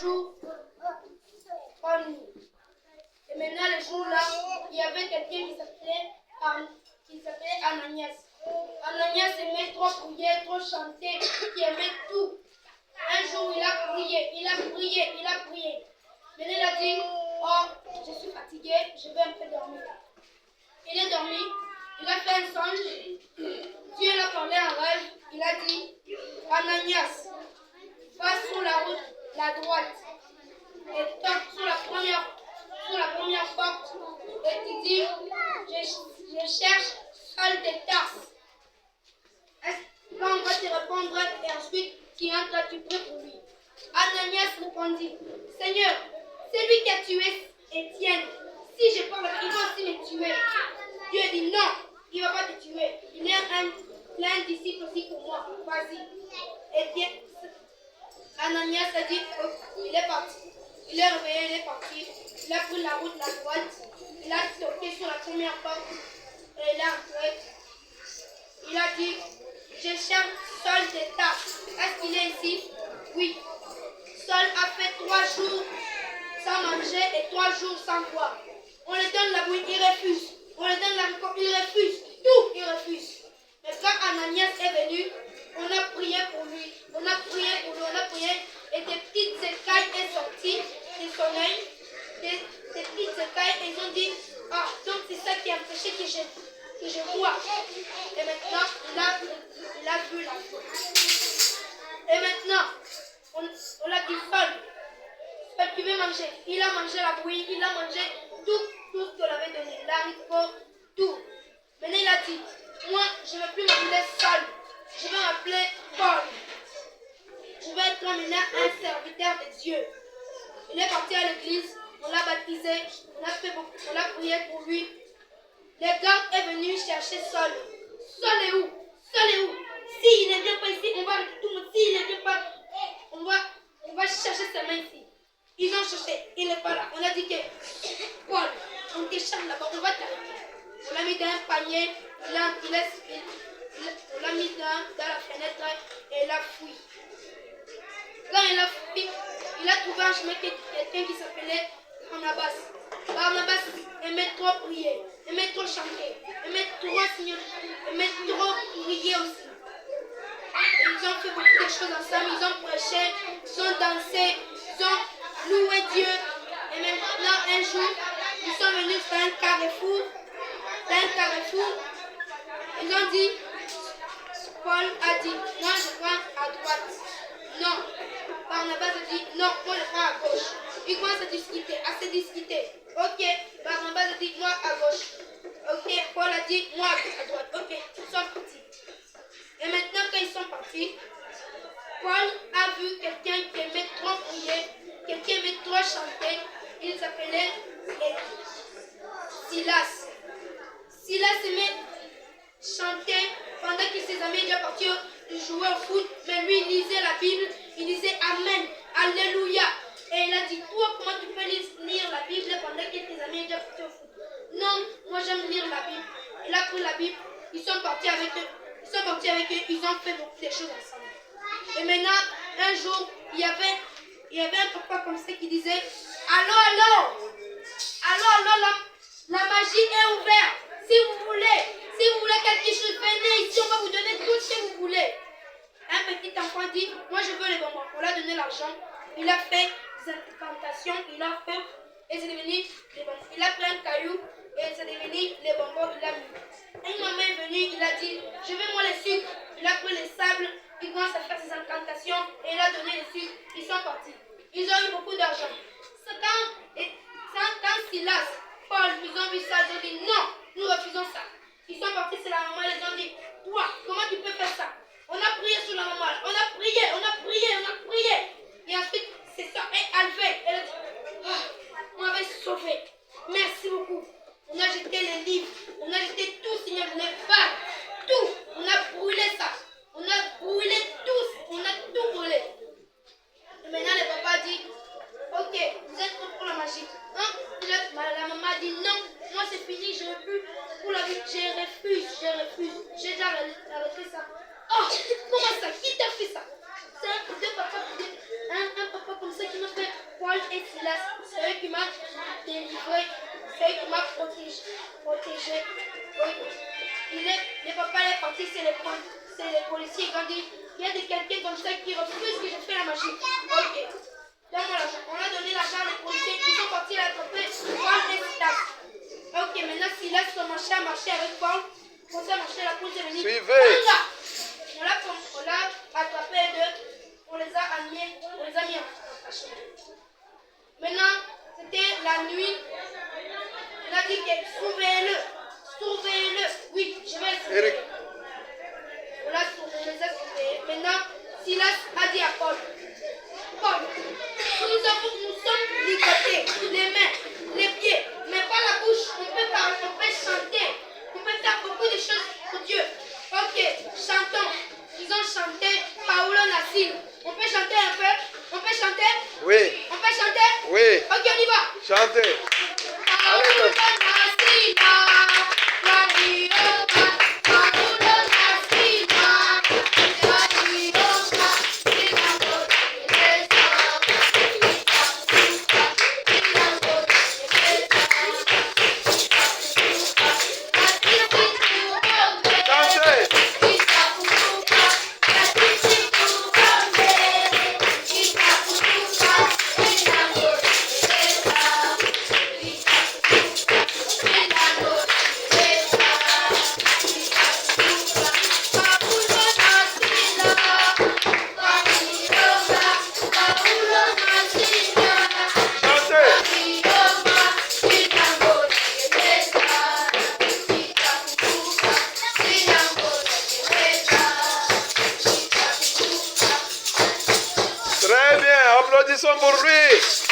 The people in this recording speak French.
jours, 3 nuits. Et maintenant, le jour-là, il y avait quelqu'un qui s'appelait Ananias. Ananias aimait trop prier, trop chanter, qui aimait tout. Un jour, il a prié. Maintenant, il a dit, oh, je suis fatigué, je vais un peu dormir. Il est dormi, il a fait un songe. Dieu l'a parlé en rêve. Il a dit, Ananias, va sur la route, la droite, et tape sur la première porte, et tu dis, je cherche Saul de Tarse. Quand on va te répondre, et ensuite, tu entres, tu pries pour lui. Ananias répondit, Seigneur, c'est lui qui a tué Étienne. Si je parle, il va aussi me tuer. Dieu dit non, il ne va pas te tuer. Il est un disciple aussi pour moi. Vas-y. Et Ananias a dit, oh, il est parti. Il est réveillé, il est parti. Il a pris la route, la droite. Il a toqué sur la première porte. Et il est entré. Il a dit, je cherche Saul de Tarse. Est-ce qu'il est ici? Oui. Saul a fait 3 jours sans manger et 3 jours sans boire. On lui donne la bouille, il refuse. On lui donne la récolte, il refuse. Tout, il refuse. Mais quand Ananias est venu, on a prié pour lui. Et des petites écailles sont sorties de son œil. Des petites écailles, et ils ont dit, ah, donc c'est ça qui a empêché que je vois. Et maintenant, il a vu la foi. Et maintenant, on l'a dit, Saul, tu veux manger. Il a mangé la bouillie, il a mangé tout ce qu'on avait donné. L'haricot, tout. Maintenant, il a dit, moi, je ne vais plus m'appeler Saul. Je vais m'appeler Paul. Je vais être maintenant un serviteur de Dieu. Il est parti à l'église, on l'a baptisé, on a prié pour lui. Le garde est venu chercher Saul. Saul est où? S'il ne vient pas ici, on va arrêter tout le monde. S'il ne vient pas, on va chercher ses mains ici. Ils ont cherché, il n'est pas là. On a dit que Paul, on te cherche là-bas, on va t'arrêter. On l'a mis dans un panier, on l'a mis dans la fenêtre et il a fui. Quand il a fui, il a trouvé un chemin quelqu'un qui s'appelait Barnabas. Barnabas aimait trop prier, aimait trop chanter, aimait trop prier aussi. Ils ont fait beaucoup de choses ensemble, ils ont prêché, ils ont dansé, ils ont loué Dieu. Et maintenant, un jour, ils sont venus dans un carrefour. Ils ont dit, Paul a dit, moi je prends à droite. Non. Barnabas a dit, non, moi je prends à gauche. Ils commencent à se discuter. Ok, Barnabas a dit, moi à gauche. Ok, Paul a dit, moi à droite. Ok, ils sont partis. Et maintenant, quand ils sont partis, Paul a vu quelqu'un qui aimait trop prier, quelqu'un qui aimait trop chanter. Il s'appelait Silas. Silas aimait chanter pendant que ses amis étaient partis jouer au foot. Mais lui, il lisait la Bible, il disait Amen, Alléluia. Et il a dit, toi, comment tu peux lire la Bible pendant que tes amis étaient partis au foot? Non, moi j'aime lire la Bible. Il a pris la Bible, ils sont partis avec eux, ils ont fait beaucoup de choses ensemble. Et maintenant, un jour, il y avait un papa comme ça qui disait, allô, la magie est ouverte. Si vous voulez quelque chose, venez ici, on va vous donner tout ce que vous voulez. Un petit enfant dit, moi je veux les bonbons. On lui a donné l'argent, il a fait des incantations, il a fait, et c'est devenu les bonbons. Il a pris un caillou, et c'est devenu les bonbons, il a mis. Une maman est venue, il a dit, je veux moi les sucres. Il a pris les sables, il commence à faire ses incantations, et il a donné les sucres, ils sont partis. Ils ont eu beaucoup d'argent. Quand Silas, Paul, ils ont vu ça, ils ont dit, non, nous refusons ça. Ils sont partis, c'est la maman, ils ont dit, toi, comment tu peux faire ça? On a prié sur la maman, on a prié. Et ensuite, c'est ça, elle fait. Elle a dit, ah, on m'avait sauvé. Merci beaucoup. On a jeté les livres, on a jeté tout, Seigneur, les vagues, tout. On a brûlé ça. On a brûlé tout, on a tout brûlé. Et maintenant, le papa dit, ok, vous êtes pour la magie. Hein? La maman a dit, non, moi c'est fini, je ne veux plus pour la vie. Je refuse. J'ai déjà arrêté ça. Oh, comment ça? Qui t'a fait ça? C'est un papa comme ça qui m'a fait et Silas, c'est eux qui m'ont délivré, c'est eux qui m'ont protégé. Oui. Le papa est parti, c'est les policiers qui ont dit, il y a quelqu'un comme ça qui refuse que je fais la magie. Ok. Donne-moi l'argent. On a donné l'argent aux policiers, ils sont partis l'attraper, Paul et Silas. Ok, maintenant Silas commençait à marcher avec Paul. On s'est marché, la police est venue. Suivez. On l'a attrapé deux, on les a amenés, on les a mis en cachette. Maintenant, c'était la nuit. On a dit que sauvez-le, sauvez-le. Oui, je vais le sauver. Eric. On les a sauvés. Maintenant, Silas a dit à Paul, Paul, nous sommes ligotés, les mains, les pieds, mais pas la bouche. On peut parler, on peut chanter, on peut faire beaucoup de choses pour Dieu. Ok, chantons. Ils ont chanté Paulo Nassine. On peut chanter un peu? On peut chanter? Oui. On peut chanter? Oui. Ok, on y va. Chantez. Paulo Nassine, Paulo Nassine, Très bien, applaudissons pour lui.